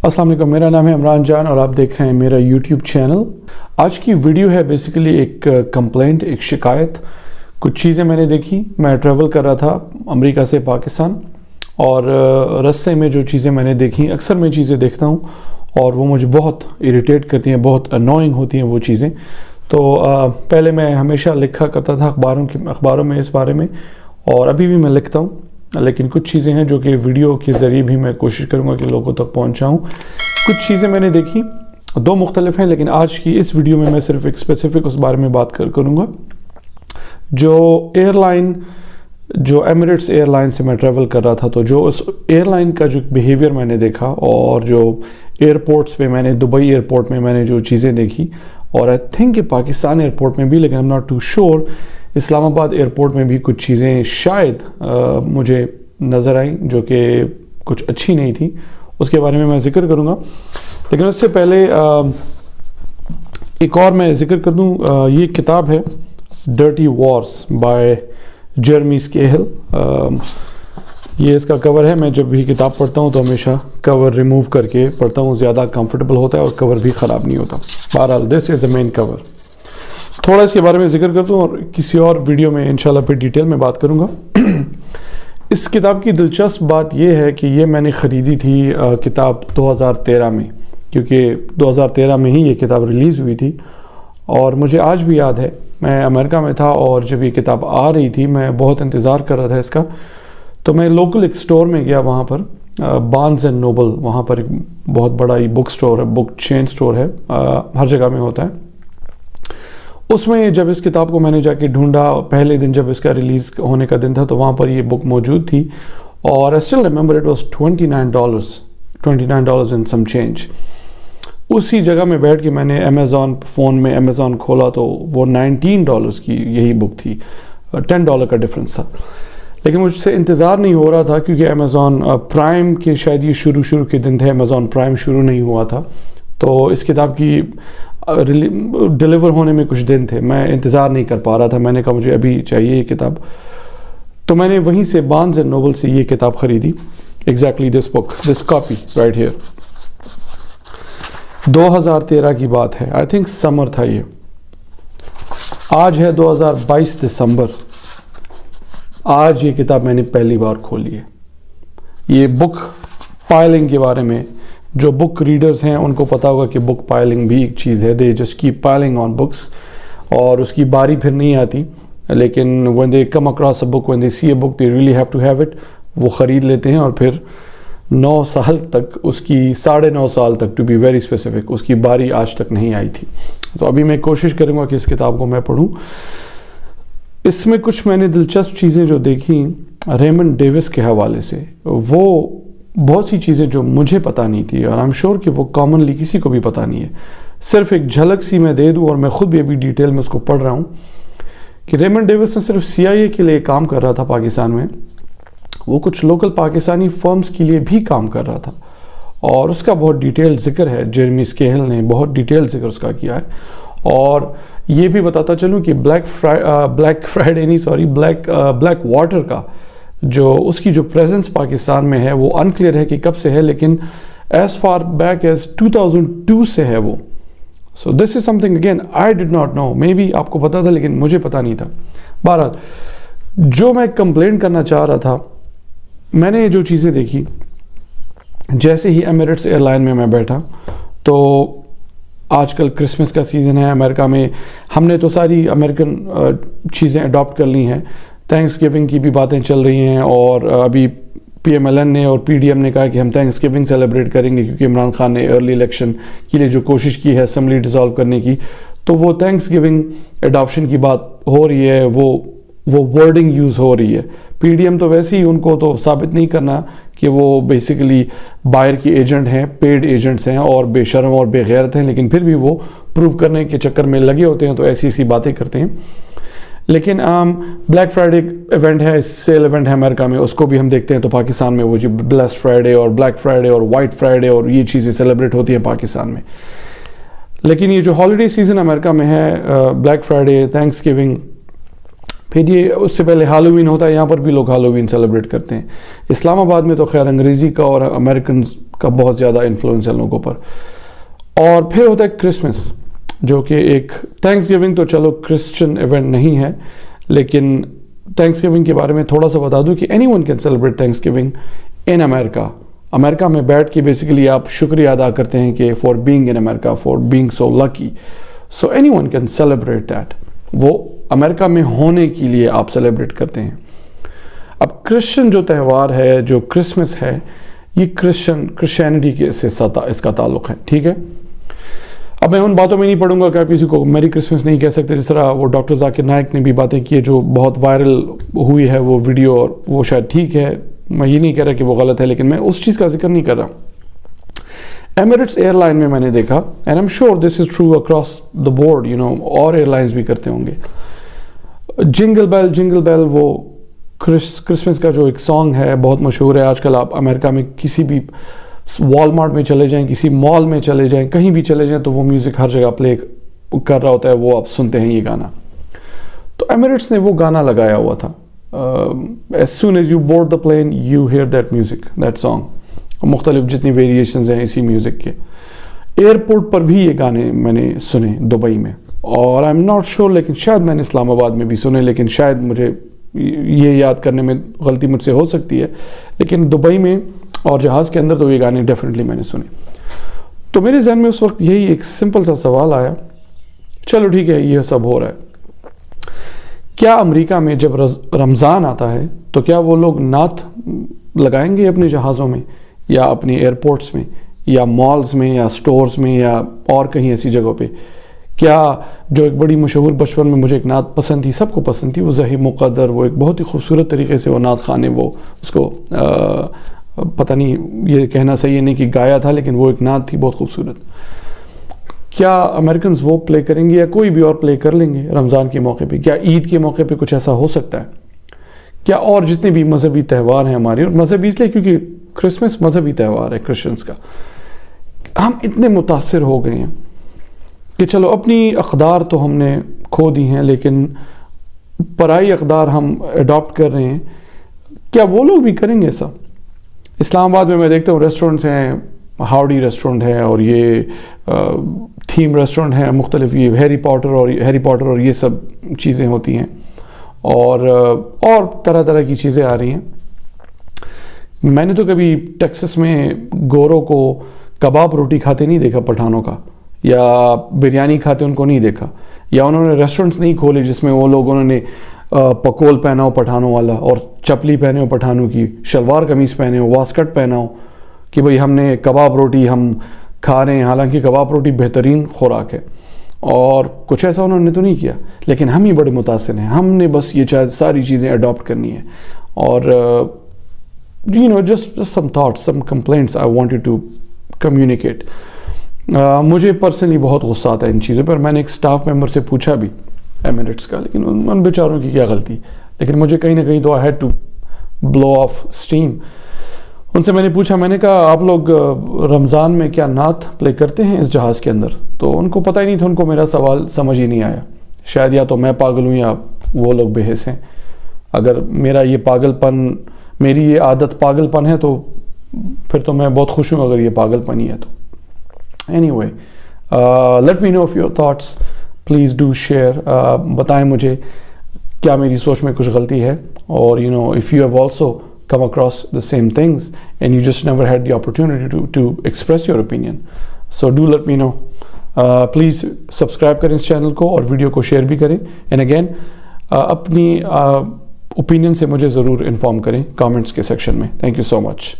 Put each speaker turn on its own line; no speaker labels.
السلام علیکم، میرا نام ہے عمران جان اور آپ دیکھ رہے ہیں میرا یوٹیوب چینل۔ آج کی ویڈیو ہے بیسیکلی ایک کمپلینٹ، ایک شکایت۔ کچھ چیزیں میں نے دیکھی، میں ٹریول کر رہا تھا امریکہ سے پاکستان، اور رستے میں جو چیزیں میں نے دیکھی، اکثر میں چیزیں دیکھتا ہوں اور وہ مجھے بہت اریٹیٹ کرتی ہیں، بہت انوائنگ ہوتی ہیں وہ چیزیں۔ تو پہلے میں ہمیشہ لکھا کرتا تھا اخباروں میں اس بارے میں، اور ابھی بھی میں لکھتا ہوں، لیکن کچھ چیزیں ہیں جو کہ ویڈیو کے ذریعے بھی میں کوشش کروں گا کہ لوگوں تک پہنچاؤں۔ کچھ چیزیں میں نے دیکھی، دو مختلف ہیں، لیکن آج کی اس ویڈیو میں صرف ایک اسپیسیفک اس بارے میں بات کروں گا۔ جو ایئر لائن، جو ایمریٹس ایئر لائن سے میں ٹریول کر رہا تھا، تو جو اس ایئر لائن کا جو بیہیویئر میں نے دیکھا، اور جو ایئرپورٹس پہ میں نے دبئی ایئرپورٹ میں میں نے جو چیزیں دیکھی، اور آئی تھنک کہ پاکستان ایئرپورٹ میں بھی، لیکن I'm not too sure، اسلام آباد ایئرپورٹ میں بھی کچھ چیزیں شاید مجھے نظر آئیں جو کہ کچھ اچھی نہیں تھی، اس کے بارے میں ذکر کروں گا۔ لیکن اس سے پہلے ایک اور میں ذکر کر دوں، یہ کتاب ہے ڈرٹی وارز بائی جیرمی اسکیہل۔ یہ اس کا کور ہے۔ میں جب بھی کتاب پڑھتا ہوں تو ہمیشہ کور ریموو کر کے پڑھتا ہوں، زیادہ کمفرٹیبل ہوتا ہے اور کور بھی خراب نہیں ہوتا۔ بہرحال دس از اے مین کور۔ تھوڑا اس کے بارے میں ذکر کرتا ہوں اور کسی اور ویڈیو میں انشاءاللہ پھر ڈیٹیل میں بات کروں گا۔ اس کتاب کی دلچسپ بات یہ ہے کہ یہ میں نے خریدی تھی کتاب 2013 میں، کیونکہ 2013 میں ہی یہ کتاب ریلیز ہوئی تھی، اور مجھے آج بھی یاد ہے میں امریکہ میں تھا اور جب یہ کتاب آ رہی تھی میں بہت انتظار کر رہا تھا اس کا۔ تو میں لوکل ایک سٹور میں گیا، وہاں پر بارنز اینڈ نوبل، وہاں پر ایک بہت بڑا بک سٹور ہے، بک چین سٹور ہے، ہر جگہ میں ہوتا ہے۔ اس میں جب اس کتاب کو میں نے جا کے ڈھونڈا، پہلے دن جب اس کا ریلیز ہونے کا دن تھا، تو وہاں پر یہ بک موجود تھی، اور I still remember it was $29 and some change۔ اسی جگہ میں بیٹھ کے میں نے فون میں امیزون کھولا تو وہ $19 کی یہی بک تھی، $10 کا ڈفرنس تھا۔ لیکن مجھ سے انتظار نہیں ہو رہا تھا، کیونکہ امیزون پرائم کے شاید یہ شروع کے دن تھے، امیزون پرائم شروع نہیں ہوا تھا، تو اس کتاب کی ڈیلیور ہونے میں کچھ دن تھے، میں انتظار نہیں کر پا رہا تھا۔ میں نے کہا مجھے ابھی چاہیے یہ کتاب، تو میں نے وہیں سے بارنز اینڈ نوبل سے یہ کتاب خریدی، exactly this book, this copy right here. 2013 کی بات ہے، آئی تھنک سمر تھا یہ۔ آج ہے 2022 دسمبر۔ آج یہ کتاب میں نے پہلی بار کھولی ہے۔ یہ بک پائلنگ کے بارے میں، جو بک ریڈرز ہیں ان کو پتا ہوگا کہ بک پائلنگ بھی ایک چیز ہے، they just keep piling on books, اور اس کی باری پھر نہیں آتی، لیکن when they come across a book, when they see a book, they really have to have it، وہ خرید لیتے ہیں، اور پھر 9 سال تک، اس کی 9.5 سال تک، ٹو بی ویری اسپیسیفک، اس کی باری آج تک نہیں آئی تھی۔ تو ابھی میں کوشش کروں گا کہ اس کتاب کو میں پڑھوں۔ اس میں کچھ میں نے دلچسپ چیزیں جو دیکھی ریمنڈ ڈیوس کے حوالے سے، وہ بہت سی چیزیں جو مجھے پتہ نہیں تھی، اور I'm sure کہ وہ کامنلی کسی کو بھی پتہ نہیں ہے۔ صرف ایک جھلک سی میں دے دوں، اور میں خود بھی ابھی ڈیٹیل میں اس کو پڑھ رہا ہوں، کہ ریمنڈ ڈیوس نے صرف CIA کے لیے کام کر رہا تھا پاکستان میں، وہ کچھ لوکل پاکستانی فرمز کے لیے بھی کام کر رہا تھا، اور اس کا بہت ڈیٹیل ذکر ہے، جیرمی اسکیہل نے بہت ڈیٹیل ذکر اس کا کیا ہے۔ اور یہ بھی بتاتا چلوں کہ بلیک واٹر کا جو اس کی جو پریزنس پاکستان میں ہے، وہ انکلیئر ہے کہ کب سے ہے، لیکن ایز فار بیک ایز 2002 سے ہے وہ۔ So this is something again I did not know, maybe آپ کو پتا تھا لیکن مجھے پتا نہیں تھا۔ بہرحال جو میں کمپلین کرنا چاہ رہا تھا، میں نے جو چیزیں دیکھی، جیسے ہی ایمریٹس ایئر لائن میں بیٹھا، تو آج کل کرسمس کا سیزن ہے امریکہ میں، ہم نے تو ساری امریکن چیزیں اڈاپٹ کر لی ہیں، تھینکس گیونگ کی بھی باتیں چل رہی ہیں، اور ابھی PMLN نے اور PDM نے کہا کہ ہم تھینکس گیونگ سیلیبریٹ کریں گے، کیونکہ عمران خان نے ارلی الیکشن کے لیے جو کوشش کی ہے اسمبلی ڈیزالو کرنے کی، تو وہ تھینکس گیونگ اڈاپشن کی بات ہو رہی ہے، وہ ورڈنگ یوز ہو رہی ہے۔ PDM تو ویسے ہی ان کو تو ثابت نہیں کرنا کہ وہ بیسیکلی باہر کی ایجنٹ ہیں، پیڈ ایجنٹس ہیں، اور بے شرم اور بے غیرت ہیں، لیکن پھر بھی وہ پروف کرنے کے چکر میں لگے ہوتے ہیں، تو ایسی باتیں کرتے ہیں۔ لیکن بلیک فرائیڈے ایونٹ ہے، سیل ایونٹ ہے امریکہ میں، اس کو بھی ہم دیکھتے ہیں، تو پاکستان میں وہ جو بلیسڈ فرائیڈے اور بلیک فرائیڈے اور وائٹ فرائیڈے اور یہ چیزیں سیلیبریٹ ہوتی ہیں پاکستان میں۔ لیکن یہ جو ہالیڈے سیزن امریکہ میں ہے، بلیک فرائیڈے، تھینکس گیونگ، پھر یہ اس سے پہلے ہالووین ہوتا ہے, یہاں پر بھی لوگ ہالووین سیلیبریٹ کرتے ہیں. اسلام آباد میں تو خیر انگریزی کا اور امریکنز کا بہت زیادہ انفلوئنس ہے لوگوں پر. اور پھر ہوتا ہے کرسمس, جو کہ ایک تھینکس گیونگ تو چلو کرسچن ایونٹ نہیں ہے, لیکن تھینکس گیونگ کے بارے میں تھوڑا سا بتا دوں کہ anyone can celebrate Thanksgiving in America. امریکہ میں بیٹھ کے بیسیکلی آپ شکریہ ادا کرتے ہیں کہ for being in America, for being so lucky. So any one can celebrate that. وہ امریکہ میں ہونے کے لیے آپ سیلیبریٹ کرتے ہیں. اب کرسچن جو تہوار ہے, جو کرسمس ہے, یہ کرسچینٹی کے سے اس کا تعلق ہے, ٹھیک ہے. اب میں ان باتوں میں نہیں پڑھوں گا کہ آپ کسی کو میری کرسمس نہیں کہہ سکتے, جس طرح وہ ڈاکٹر ذاکر نائک نے بھی باتیں کی جو بہت وائرل ہوئی ہے وہ ویڈیو, اور وہ شاید ٹھیک ہے, میں یہ نہیں کہہ رہا کہ وہ غلط ہے, لیکن میں اس چیز کا ذکر نہیں کر رہا. ایمریٹس ایئر لائن میں نے دیکھا, and am sure this is true across the board, اور ایئر لائنس بھی کرتے ہوں گے. جنگل بیل وہ کرسمس کا جو ایک سانگ ہے بہت مشہور ہے. آج کل آپ امریکہ میں کسی بھی والمارٹ میں چلے جائیں, کسی مال میں چلے جائیں, کہیں بھی چلے جائیں تو وہ میوزک ہر جگہ پلے کر رہا ہوتا ہے, وہ آپ سنتے ہیں یہ گانا. تو ایمریٹس نے وہ گانا لگایا ہوا تھا, as soon as you board the plane you hear that music, that song. مختلف جتنی ویریشنز ہیں اسی میوزک کے. ایئرپورٹ پر بھی یہ گانے میں نے سنے دبئی میں, اور آئی ایم ناٹ شیور, لیکن شاید میں نے اسلام آباد میں بھی سنے, لیکن شاید مجھے یہ یاد کرنے میں غلطی مجھ سے ہو سکتی ہے, لیکن دبئی میں اور جہاز کے اندر تو یہ گانے ڈیفینیٹلی میں نے سنے. تو میرے ذہن میں اس وقت یہی ایک سمپل سا سوال آیا, چلو ٹھیک ہے یہ سب ہو رہا ہے, کیا امریکہ میں جب رمضان آتا ہے تو کیا وہ لوگ نعت لگائیں گے اپنے جہازوں میں, یا اپنی ایئرپورٹس میں, یا مالز میں, یا سٹورز میں, یا اور کہیں ایسی جگہوں پہ؟ کیا جو ایک بڑی مشہور بچپن میں مجھے ایک نعت پسند تھی, سب کو پسند تھی, وہ زہی مقدر, وہ ایک بہت ہی خوبصورت طریقے سے وہ نعت خانے وہ اس کو پتہ نہیں یہ کہنا صحیح نہیں کہ گایا تھا, لیکن وہ ایک نعت تھی بہت خوبصورت. کیا امریکنز وہ پلے کریں گے, یا کوئی بھی اور پلے کر لیں گے رمضان کے موقع پہ؟ کیا عید کے موقع پہ کچھ ایسا ہو سکتا ہے؟ کیا اور جتنے بھی مذہبی تہوار ہیں ہمارے, اور مذہبی اس لیے کیونکہ کرسمس مذہبی تہوار ہے کرسچنس کا, ہم اتنے متاثر ہو گئے ہیں کہ چلو اپنی اقدار تو ہم نے کھو دی ہیں, لیکن پرائی اقدار ہم اڈاپٹ کر رہے ہیں. کیا وہ لوگ بھی کریں گے ایسا؟ اسلام آباد میں میں دیکھتا ہوں ریسٹورنٹس ہیں, ہاؤڈی ریسٹورنٹ ہے, اور یہ تھیم ریسٹورنٹ ہیں مختلف, یہ ہیری پاٹر اور یہ سب چیزیں ہوتی ہیں, اور طرح طرح کی چیزیں آ رہی ہیں. میں نے تو کبھی ٹیکسس میں گوروں کو کباب روٹی کھاتے نہیں دیکھا پٹھانوں کا, یا بریانی کھاتے ان کو نہیں دیکھا, یا انہوں نے ریسٹورنٹس نہیں کھولے جس میں وہ لوگ انہوں نے پکول پہنا ہو پٹھانوں والا, اور چپلی پہنے ہو پٹھانوں کی, شلوار قمیص پہنے ہو, واسکٹ پہنا ہو کہ بھئی ہم نے کباب روٹی ہم کھا رہے ہیں, حالانکہ کباب روٹی بہترین خوراک ہے. اور کچھ ایسا انہوں نے تو نہیں کیا, لیکن ہم ہی بڑے متاثر ہیں. ہم نے بس یہ ساری چیزیں اڈاپٹ کرنی ہیں. اور just some thoughts, some complaints I wanted to communicate. مجھے پرسنلی بہت غصہ آتا ہے ان چیزوں پر. میں نے ایک سٹاف ممبر سے پوچھا بھی ایمریٹس کا, لیکن ان بیچاروں کی کیا غلطی, لیکن مجھے کہیں نہ کہیں تو I had to blow off steam. ان سے میں نے پوچھا, میں نے کہا آپ لوگ رمضان میں کیا نعت پلے کرتے ہیں اس جہاز کے اندر؟ تو ان کو پتہ ہی نہیں تھا, ان کو میرا سوال سمجھ ہی نہیں آیا. شاید یا تو میں پاگل ہوں یا وہ لوگ بے حس ہیں. اگر میرا یہ پاگل پن, میری یہ عادت پاگل پن ہے تو پھر تو میں بہت خوش ہوں اگر یہ پاگل پن ہی ہے تو. Anyway, let me know of your thoughts. Please do share. بتائیں مجھے کیا میری سوچ میں کچھ غلطی ہے, اور if you have also come across the same things and you just never had the opportunity to express your opinion, so do let me know. Please subscribe کریں اس چینل کو, اور ویڈیو کو شیئر بھی کریں. And again, اپنی opinion سے مجھے ضرور انفارم کریں کامنٹس کے سیکشن میں. Thank you so much.